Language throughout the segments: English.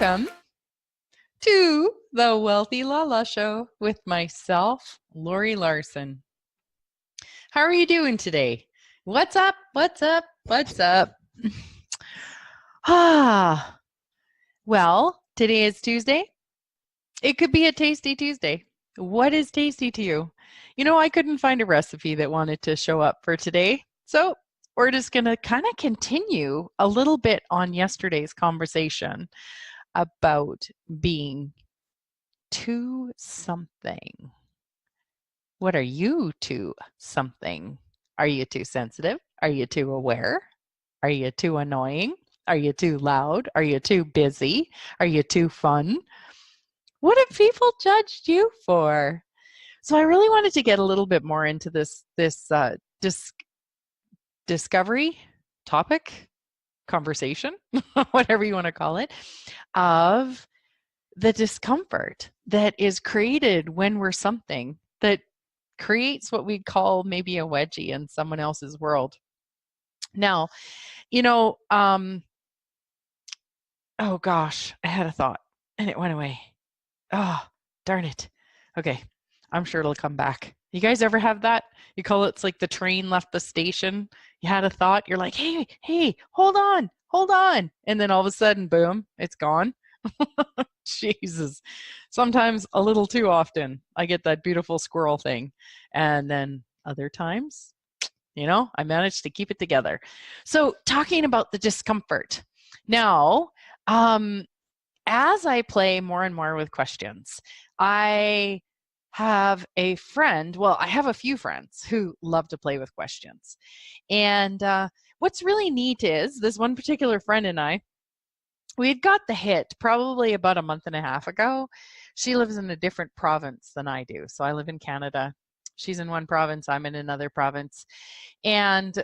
Welcome to the Wealthy LaLa Show with myself, Laurie Laursen. How are you doing today? What's up? What's up? What's up? Well, today is Tuesday. It could be a tasty Tuesday. What is tasty to you? You know, I couldn't find a recipe that wanted to show up for today. So we're just going to kind of continue a little bit on yesterday's conversation about being to something. What are you to something? Are you too sensitive? Are you too aware? Are you too annoying? Are you too loud? Are you too busy? Are you too fun? What have people judged you for? So I really wanted to get a little bit more into this discovery topic, conversation, whatever you want to call it, of the discomfort that is created when we're something that creates what we call maybe a wedgie in someone else's world. Now, oh gosh, I had a thought and it went away. Oh, darn it. Okay, I'm sure it'll come back. You guys ever have that? You call it's like the train left the station. You had a thought. You're like, hey, hold on. And then all of a sudden, boom, it's gone. Jesus. Sometimes a little too often I get that beautiful squirrel thing. And then other times, I managed to keep it together. So talking about the discomfort. Now, as I play more and more with questions, I have a friend, well, I have a few friends who love to play with questions. And what's really neat is this one particular friend and I, we had got the hit probably about a month and a half ago. She lives in a different province than I do. So I live in Canada. She's in one province. I'm in another province. And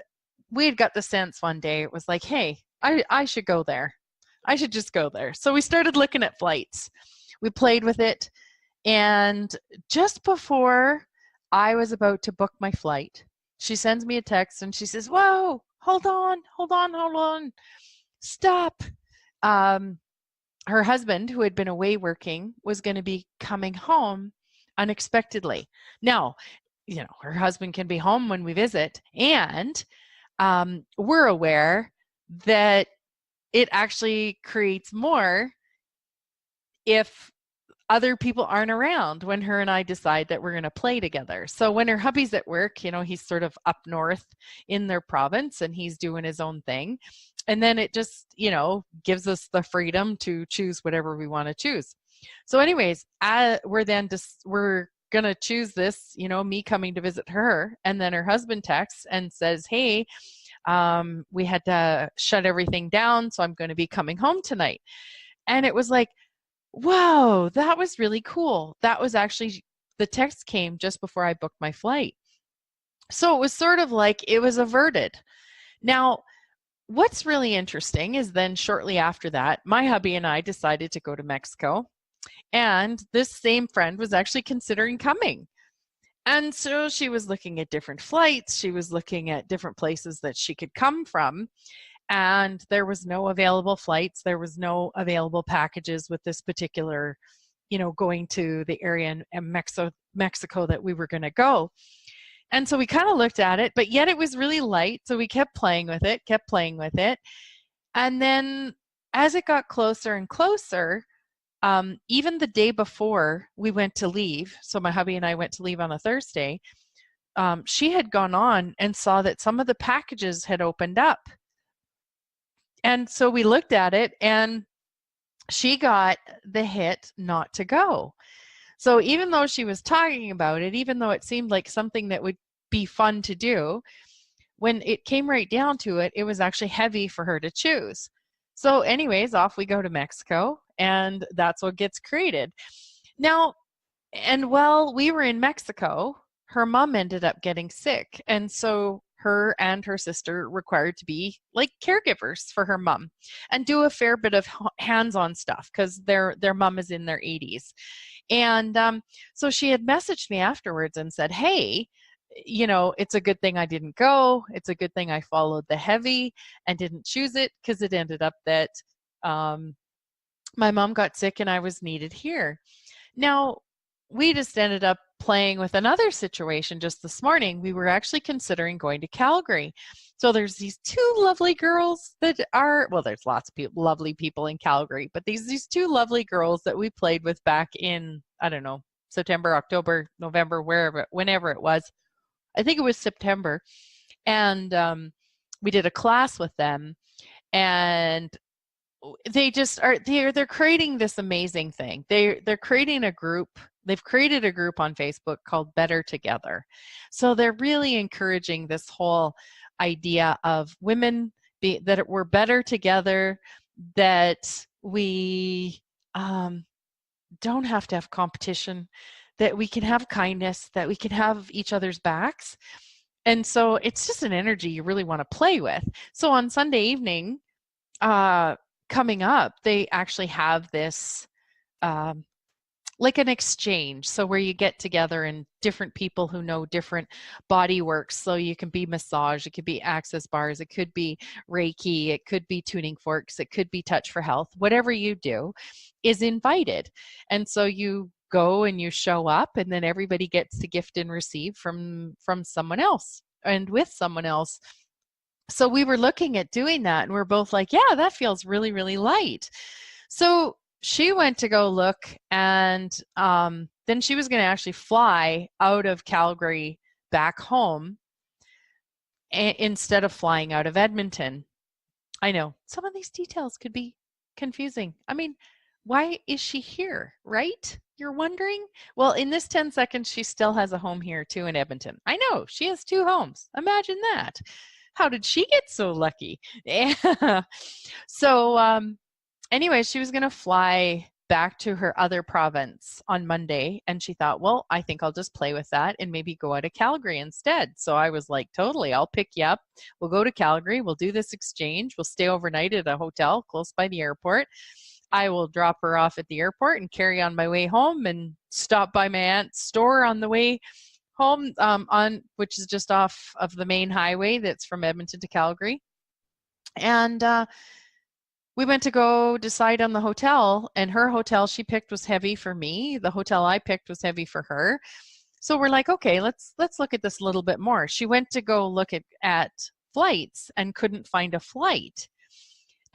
we had got the sense one day, it was like, hey, I should go there. I should just go there. So we started looking at flights. We played with it. And just before I was about to book my flight, she sends me a text and she says, whoa, hold on. Stop. Her husband, who had been away working, was going to be coming home unexpectedly. Now, her husband can be home when we visit, and we're aware that it actually creates more if other people aren't around when her and I decide that we're going to play together. So when her hubby's at work, he's sort of up north in their province and he's doing his own thing. And then it just, gives us the freedom to choose whatever we want to choose. So anyways, we're going to choose this, me coming to visit her. And then her husband texts and says, hey, we had to shut everything down. So I'm going to be coming home tonight. And it was like, whoa, that was really cool. That was actually, the text came just before I booked my flight. So it was sort of like it was averted. Now, what's really interesting is then shortly after that, my hubby and I decided to go to Mexico. And this same friend was actually considering coming. And so she was looking at different flights. She was looking at different places that she could come from. And there was no available flights. There was no available packages with this particular, going to the area in Mexico that we were going to go. And so we kind of looked at it, but yet it was really light. So we kept playing with it. And then as it got closer and closer, even the day before we went to leave, so my hubby and I went to leave on a Thursday, she had gone on and saw that some of the packages had opened up. And so we looked at it and she got the hit not to go. So even though she was talking about it, even though it seemed like something that would be fun to do, when it came right down to it, it was actually heavy for her to choose. So anyways, off we go to Mexico, and that's what gets created. Now, and while we were in Mexico, her mom ended up getting sick. And so her and her sister required to be like caregivers for her mom and do a fair bit of hands-on stuff because their mom is in their 80s. And so she had messaged me afterwards and said, hey, it's a good thing I didn't go. It's a good thing I followed the heavy and didn't choose it because it ended up that my mom got sick and I was needed here. Now, we just ended up playing with another situation just this morning. We were actually considering going to Calgary. So there's these two lovely girls that are, well, there's lots of lovely people in Calgary, but these two lovely girls that we played with back in, I don't know, September, October, November, whenever it was. I think it was September. And we did a class with them, and they just are, they're creating this amazing thing. They're creating a group. They've created a group on Facebook called Better Together. So they're really encouraging this whole idea of women that we're better together, that we don't have to have competition, that we can have kindness, that we can have each other's backs. And so it's just an energy you really want to play with. So on Sunday evening, coming up, they actually have this like an exchange. So where you get together and different people who know different body works. So you can be massage, it could be access bars, it could be Reiki, it could be tuning forks, it could be touch for health. Whatever you do is invited. And so you go and you show up, and then everybody gets to gift and receive from someone else and with someone else. So we were looking at doing that, and we're both like, yeah, that feels really, really light. So she went to go look, and then she was going to actually fly out of Calgary back home instead of flying out of Edmonton. I know some of these details could be confusing. I mean, why is she here, right? You're wondering? Well, in this 10 seconds, she still has a home here too in Edmonton. I know, she has 2 homes. Imagine that. How did she get so lucky? So anyway, she was going to fly back to her other province on Monday, and she thought, well, I think I'll just play with that and maybe go out of Calgary instead. So I was like, totally, I'll pick you up. We'll go to Calgary. We'll do this exchange. We'll stay overnight at a hotel close by the airport. I will drop her off at the airport and carry on my way home and stop by my aunt's store on the way home, which is just off of the main highway that's from Edmonton to Calgary. And we went to go decide on the hotel, and her hotel she picked was heavy for me. The hotel I picked was heavy for her. So we're like, okay, let's look at this a little bit more. She went to go look at flights and couldn't find a flight.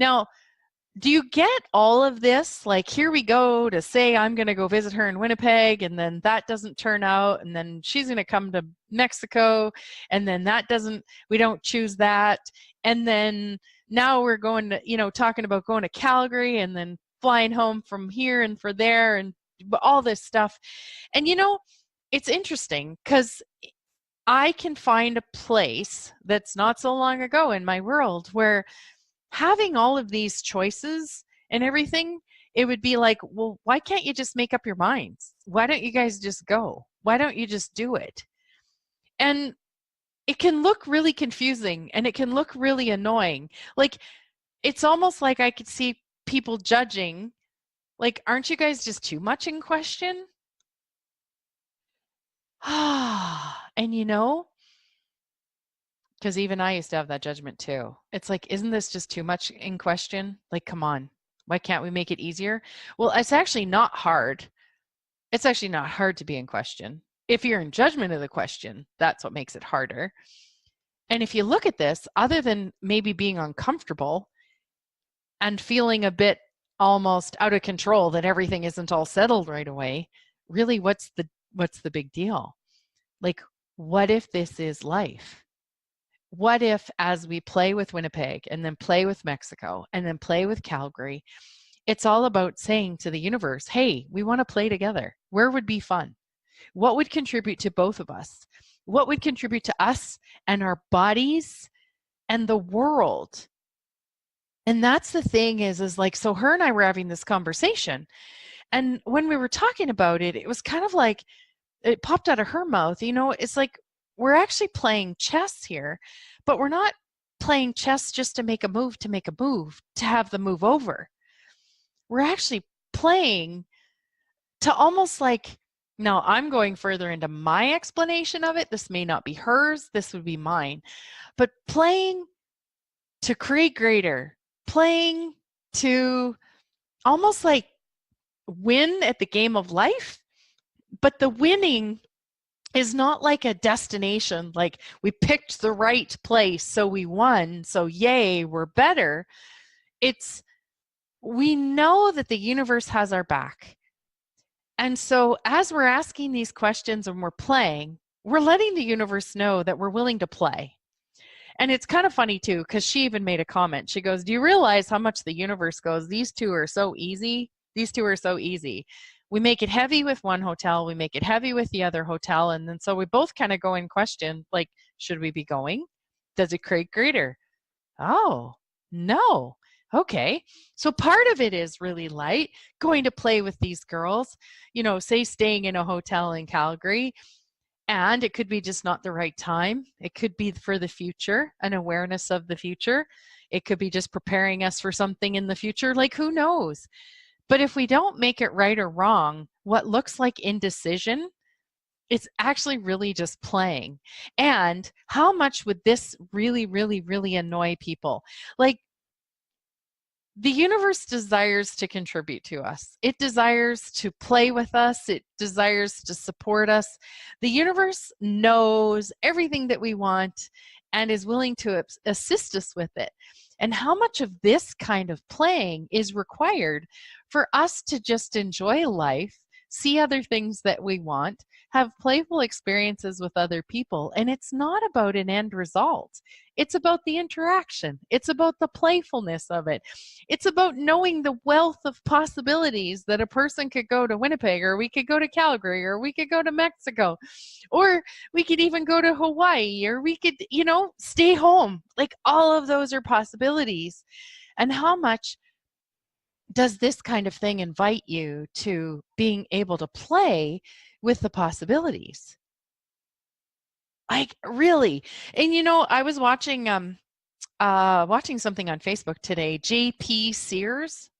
Now, do you get all of this? Like, here we go to say I'm going to go visit her in Winnipeg, and then that doesn't turn out, and then she's going to come to Mexico, and then we don't choose that. And then now we're going to, talking about going to Calgary and then flying home from here and for there and all this stuff. And, it's interesting because I can find a place that's not so long ago in my world where having all of these choices and everything, it would be like, well, why can't you just make up your minds? Why don't you guys just go? Why don't you just do it? And it can look really confusing, and it can look really annoying. Like, it's almost like I could see people judging, like, aren't you guys just too much in question? And because even I used to have that judgment too. It's like, isn't this just too much in question? Like, come on, why can't we make it easier? Well, it's actually not hard. It's actually not hard to be in question. If you're in judgment of the question, that's what makes it harder. And if you look at this, other than maybe being uncomfortable and feeling a bit almost out of control that everything isn't all settled right away, really, what's the big deal? Like, what if this is life? What if, as we play with Winnipeg and then play with Mexico and then play with Calgary, it's all about saying to the universe, hey, we want to play together. Where would be fun? What would contribute to both of us? What would contribute to us and our bodies and the world? And that's the thing is like, so her and I were having this conversation. And when we were talking about it, it was kind of like, it popped out of her mouth. It's like, we're actually playing chess here, but we're not playing chess just to make a move, to have the move over. We're actually playing to almost like, now I'm going further into my explanation of it. This may not be hers, this would be mine, but playing to create greater, playing to almost like win at the game of life, but the winning is not like a destination, like we picked the right place, so we won, so yay, we're better. It's we know that the universe has our back. And so as we're asking these questions and we're playing, we're letting the universe know that we're willing to play. And it's kind of funny too, because she even made a comment. She goes, do you realize how much the universe goes, these two are so easy? These two are so easy. We make it heavy with one hotel, we make it heavy with the other hotel. And then so we both kind of go in question, like, should we be going? Does it create greater? Oh, no. Okay. So part of it is really light, going to play with these girls, say staying in a hotel in Calgary. And it could be just not the right time. It could be for the future, an awareness of the future. It could be just preparing us for something in the future. Like, who knows? But if we don't make it right or wrong, what looks like indecision, it's actually really just playing. And how much would this really, really, really annoy people? Like, the universe desires to contribute to us. It desires to play with us. It desires to support us. The universe knows everything that we want and is willing to assist us with it. And how much of this kind of playing is required for us to just enjoy life, see other things that we want, have playful experiences with other people. And it's not about an end result. It's about the interaction. It's about the playfulness of it. It's about knowing the wealth of possibilities that a person could go to Winnipeg, or we could go to Calgary, or we could go to Mexico, or we could even go to Hawaii, or we could, stay home. Like, all of those are possibilities. And how much does this kind of thing invite you to being able to play with the possibilities? Like, really. And I was watching something on Facebook today. JP Sears.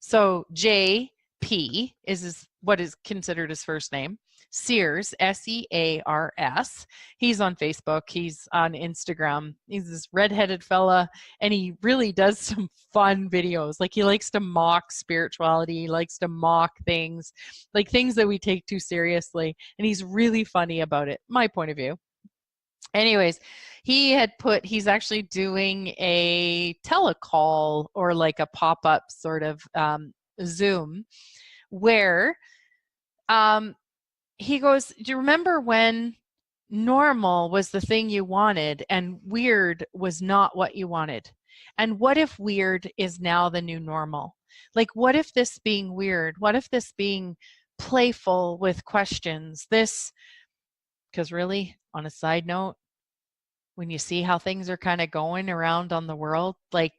So JP is what is considered his first name. Sears, Sears. He's on Facebook. He's on Instagram. He's this redheaded fella, and he really does some fun videos. Like, he likes to mock spirituality. He likes to mock things, like things that we take too seriously. And he's really funny about it, my point of view. Anyways, he's actually doing a telecall, or like a pop-up sort of Zoom, where he goes, do you remember when normal was the thing you wanted and weird was not what you wanted? And what if weird is now the new normal? Like, what if this being weird, what if this being playful with questions, because really, on a side note, when you see how things are kind of going around on the world, like,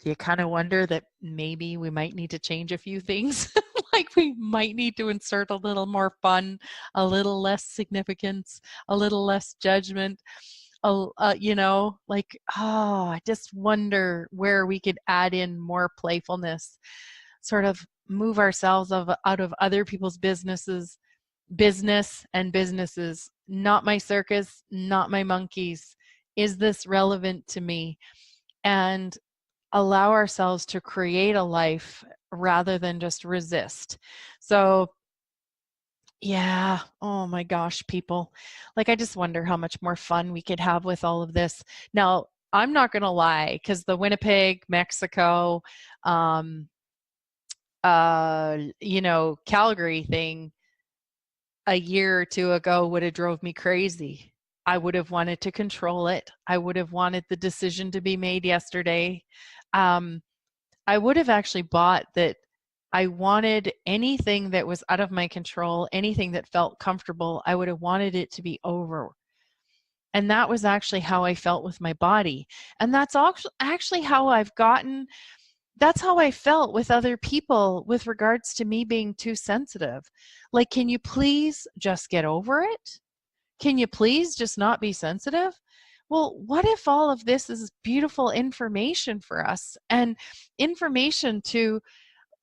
you kind of wonder that maybe we might need to change a few things. Like, we might need to insert a little more fun, a little less significance, a little less judgment. Like, I just wonder where we could add in more playfulness, sort of move ourselves out of other people's business, not my circus, not my monkeys. Is this relevant to me? And allow ourselves to create a life rather than just resist. So, yeah, oh my gosh, people. Like, I just wonder how much more fun we could have with all of this. Now, I'm not going to lie, because the Winnipeg, Mexico, Calgary thing a year or two ago would have drove me crazy. I would have wanted to control it. I would have wanted the decision to be made yesterday. I would have actually bought that. I wanted anything that was out of my control, anything that felt comfortable, I would have wanted it to be over. And that was actually how I felt with my body. And that's actually how that's how I felt with other people with regards to me being too sensitive. Like, can you please just get over it? Can you please just not be sensitive? Well, what if all of this is beautiful information for us, and information to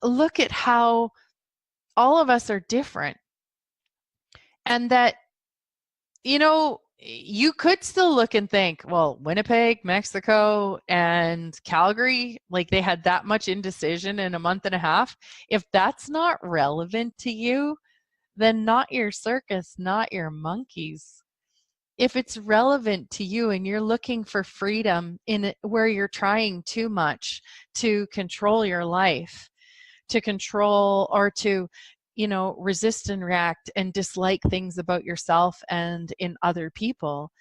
look at how all of us are different, and that, you could still look and think, well, Winnipeg, Mexico, and Calgary, like they had that much indecision in a month and a half. If that's not relevant to you, then not your circus, not your monkeys. If it's relevant to you and you're looking for freedom in where you're trying too much to control your life, to control or to, resist and react and dislike things about yourself and in other people,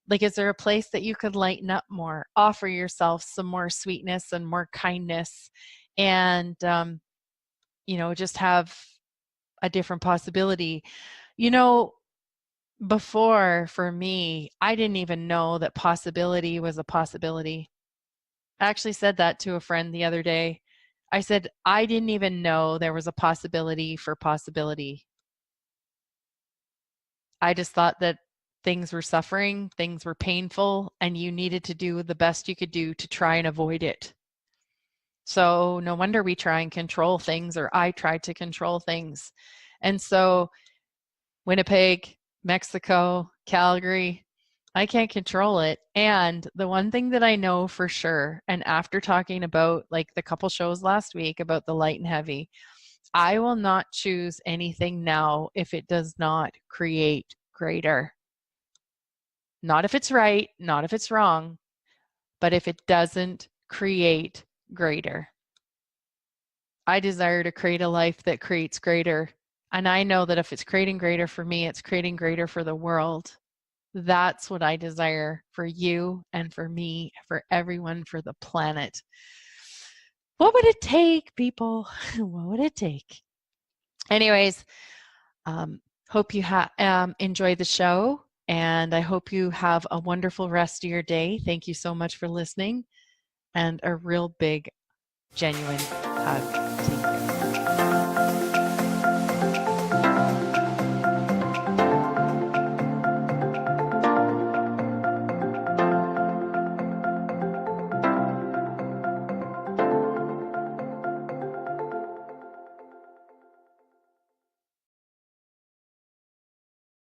like, is there a place that you could lighten up more, offer yourself some more sweetness and more kindness, and just have a different possibility? Before, for me, I didn't even know that possibility was a possibility. I actually said that to a friend the other day. I said, I didn't even know there was a possibility for possibility. I just thought that things were suffering, things were painful, and you needed to do the best you could do to try and avoid it. So no wonder we try and control things, or I tried to control things. And so Winnipeg, Mexico, Calgary, I can't control it. And the one thing that I know for sure, and after talking about like the couple shows last week about the light and heavy, I will not choose anything now if it does not create greater. Not if it's right, not if it's wrong, but if it doesn't create greater. I desire to create a life that creates greater. And I know that if it's creating greater for me, it's creating greater for the world. That's what I desire for you and for me, for everyone, for the planet. What would it take, people? What would it take? Anyways, hope you enjoy the show, and I hope you have a wonderful rest of your day. Thank you so much for listening, and a real big, genuine hug.